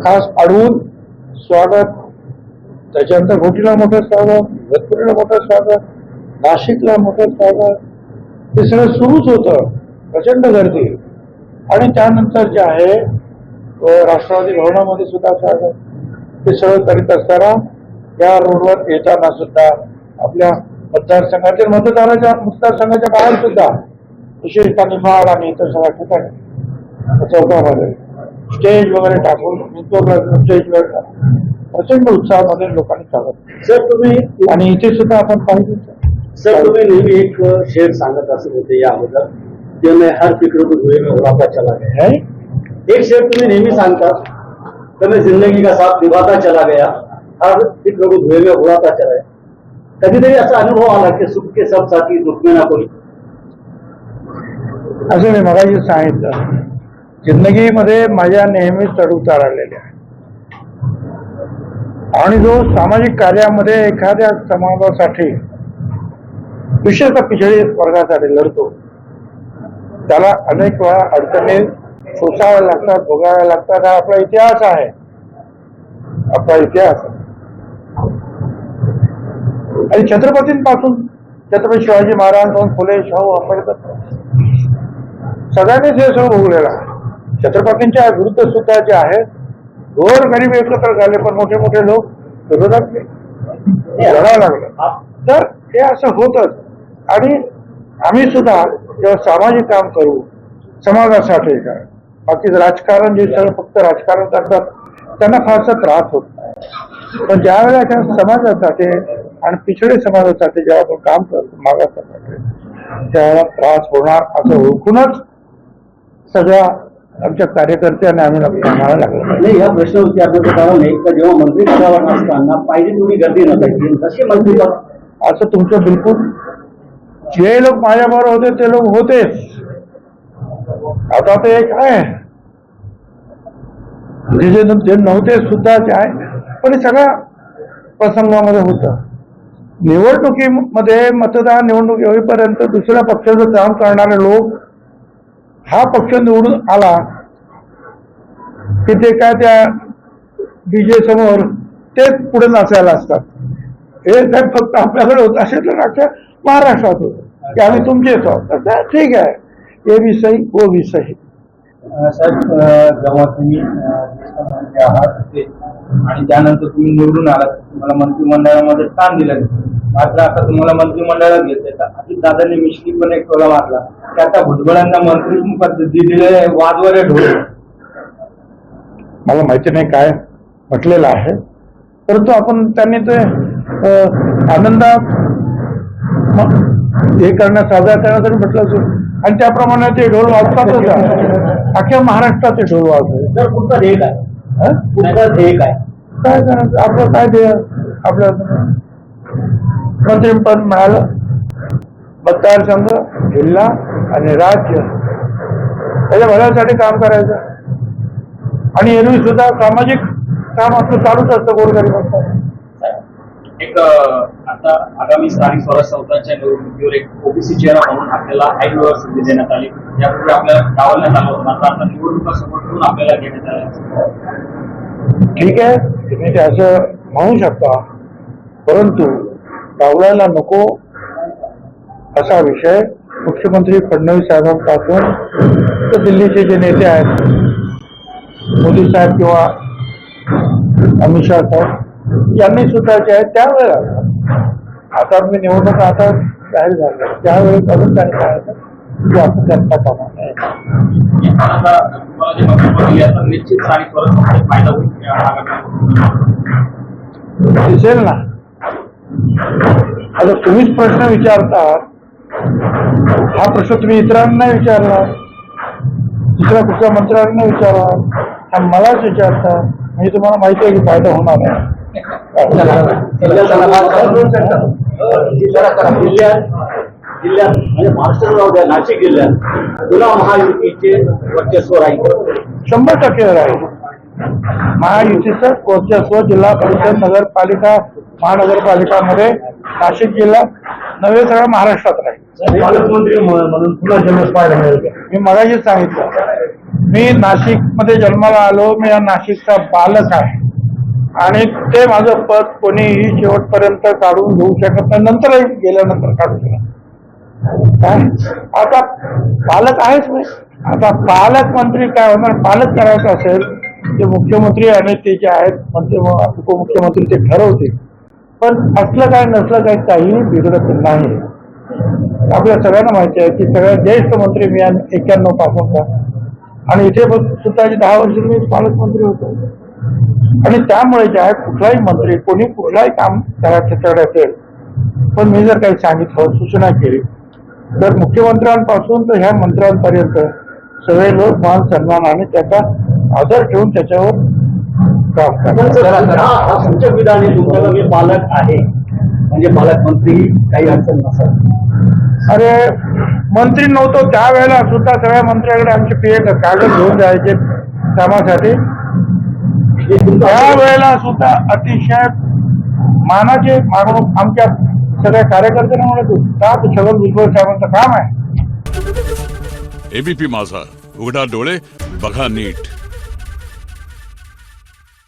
खास अडवून स्वागत, त्याच्यानंतर घोटीला मोठं स्वागत, इगतपुरीला मोठं स्वागत, नाशिकला मोठं स्वागत, हे सगळं सुरूच होतं. प्रचंड गर्दी. आणि त्यानंतर जे आहे राष्ट्रवादी भवनामध्ये सुद्धा स्वागत. ते सगळं करीत असताना या रोडवर येताना सुद्धा आपल्या मतदारसंघातील मतदारसंघाच्या बाहेर सुद्धा विशेषतः निफाड आणि इतर सगळ्या ठिकाणी चौकामध्ये स्टेज वगैरे टाकून स्टेजवर प्रचंड उत्साहामध्ये लोकांनी स्वागत. सर तुम्ही आणि इथे सुद्धा आपण पाहिजे सर तुम्ही नेहमी एक शेर सांगत असत होते या अगोदर ते मैं हर फिक्र को धुए में उड़ाता चला गया. एक शेर तुम्ही नेहमी सांगतात तर मैं जिंदगी का साथ निभाता चला गया, हर फिक्र को धुए में उड़ाता चला गया. कधीतरी असा अनुभव आला की सुख के सब साथी दुख में ना कोणी? असं मी मगाशी सांगितलं, जिंदगीमध्ये माझ्या नेहमी चढउतार आलेले आहे. आणि जो सामाजिक कार्यामध्ये एखाद्या समाजासाठी विशेषतः पिछडी वर्गासाठी लढतो त्याला अनेक वेळा अडचणी सोसाव्या लागतात, भोगाव्या लागतात. हा आपला इतिहास आहे, आपला इतिहास. आणि छत्रपतींपासून छत्रपती शिवाजी महाराजांपासून फुले, शाहू, आंबेडकर सगळ्यांनीच हे सगळं भोगलेलं आहे. छत्रपतींच्या विरुद्ध सुद्धा जे आहे गोर गरीब एकत्र झाले, पण मोठे मोठे लोक विरोधात लढावं लागलं. तर हे असं होतच. आणि आम्ही सुद्धा जेव्हा सामाजिक काम करू समाजासाठी काय, बाकी राजकारण जे सगळं फक्त राजकारण करतात त्यांना फारसा त्रास होत नाही. पण ज्या वेळेला त्या समाजासाठी आणि पिछडे समाजासाठी जेव्हा आपण काम करतो मागासाठी त्यावेळेला त्रास होणार असं ओळखूनच सगळ्या आमच्या कार्यकर्त्यांनी आम्ही आम्हाला लागलो. नाही, या प्रश्नावरती आपल्याचं कारण नाही का जेव्हा मंत्री पदावर असताना पाहिजे तुम्ही गर्दी नसायची, तसे मंत्री असं तुमचं बिलकुल जे लोक माझ्याबरोबर होते ते लोक होतेच. आता ते एक आहे जे नव्हते सुद्धा जे आहे, पण सगळ्या प्रसंगामध्ये होतं. निवडणुकीमध्ये मतदान निवडणुकी होईपर्यंत दुसऱ्या पक्षाचं काम करणारे लोक हा पक्ष निवडून आला की ते काय त्या बीजे समोर तेच पुढे नाचायला असतात. हे काय फक्त आपल्याकडे होत असेल तर अख्ख्या महाराष्ट्रात होत की आम्ही तुमचेच आहोत. ठीक आहे, हे बी सही वो बी सही. साहेब जेव्हा तुम्ही मंत्री आहात आणि त्यानंतर तुम्ही निवडून आलात, तुम्हाला मंत्रिमंडळामध्ये स्थान दिलं, मात्र आता तुम्हाला मंत्रिमंडळात घेतले तर अजितदादांनी मिश्रीपणे एक टोला मारला की आता भुजबळांना मंत्री पद्धती दिले वादवर ढोल. मला माहिती नाही काय म्हटलेलं आहे, परंतु आपण त्यांनी ते आनंदात हे करण्यास साजरा करण्यासाठी म्हटलं असेल आणि त्याप्रमाणे ते ढोल वाजतातच अख्ख्या महाराष्ट्रात ते ढोल वाजतात. तर पुढचा ध्येय काय? पुढचा ध्येय काय? काय करायचं आपलं, काय ध्येय आपल्या मंत्रिपद मिळालं, मतदारसंघ, जिल्हा आणि राज्य त्याच्या भल्यासाठी काम करायचं. आणि एरवी सुद्धा सामाजिक काम आपलं चालूच असतं गोरगरिबांचं. एक आता आगामी स्थानिक स्वराज्य संस्थांच्या निवडणुकीवर एक ओबीसी चेहरा म्हणून आपल्याला ऐनवेळेवर संधी देण्यात आली. यापूर्वी आपल्याला डावलण्यात आलं होतं, मात्र आता निवडणुका समोर ठेवून आपल्याला घेण्यात आलं. ठीक आहे, तुम्ही ते असं म्हणू शकता, परंतु डावलायला नको असा विषय मुख्यमंत्री फडणवीस साहेबांपासून तर दिल्लीचे जे नेते आहेत मोदी साहेब किंवा अमित शाह साहेब यांनी सुद्धा जे आहे त्यावेळेला, आता मी निवडणूक आता जाहीर झाल्या त्यावेळेस अजून त्यांनी काय असं त्यांचा कामा नाही. निश्चित स्थानिक स्वराज्य फायदा होईल दिसेल ना. आता तुम्हीच प्रश्न विचारता, हा प्रश्न तुम्ही इतरांना विचारला, दुसऱ्या कुठल्या मंत्र्यांना विचारा, हा मलाच विचारता, म्हणजे तुम्हाला माहिती आहे की फायदा होणार आहे. जिल्ह्यात म्हणजे महाराष्ट्र नाशिक जिल्ह्यात पुन्हा महायुतीचे वर्चस्व राहील, 100% राहील. महायुतीचं वर्चस्व जिल्हा परिषद, नगरपालिका, महानगरपालिकामध्ये नाशिक जिल्हा नव्हे सगळ्या महाराष्ट्रात राहील. पालकमंत्री म्हणून पुन्हा जन्मच पाहायला मिळेल. मी मगाशीच सांगितलं मी नाशिकमध्ये जन्माला आलो, मी या नाशिकचा बालक आहे आणि ते माझं पद कोणीही शेवटपर्यंत काढून घेऊ शकत नाही, नंतरही गेल्यानंतर काढू शकत काय. आता पालक आहेच नाही. आता पालकमंत्री काय होणार, पालक करायचं असेल ते मुख्यमंत्री आणि ते जे आहेत मंत्री उपमुख्यमंत्री ते ठरवतील. पण असलं काय नसलं काय काहीही बिघडत नाही. आपल्या सगळ्यांना माहिती आहे की सगळ्यात ज्येष्ठ मंत्री मी 91 पासूनचा आणि इथे सुद्धा 10 वर्ष मी पालकमंत्री होतो. आणि त्यामुळे जे आहे कुठलाही मंत्री कोणी कुठलाही काम करायचं त्याच्याकडे असेल, पण मी जर काही सांगितलं सूचना केली तर मुख्यमंत्र्यांपासून तर ह्या मंत्र्यांपर्यंत सगळे लोक मान सन्मानाने त्याचा आदर ठेवून त्याच्यावर काम करतात. हा सूचक विधान आहे तुमचं, मी पालक आहे म्हणजे पालकमंत्री काही अडचण नसत. अरे मंत्री नव्हतो त्यावेळेला सुद्धा सगळ्या मंत्र्याकडे आमचे पीए कागद घेऊन जायचे कामासाठी. त्यावेळेला सुद्धा अतिशय मानाचे मागणूक आमच्या सगळ्या कार्यकर्त्यांना म्हणत होती. का तर छगन भुजबळ साहेबांचं काम आहे. एबीपी माझा, उघडा डोळे बघा नीट.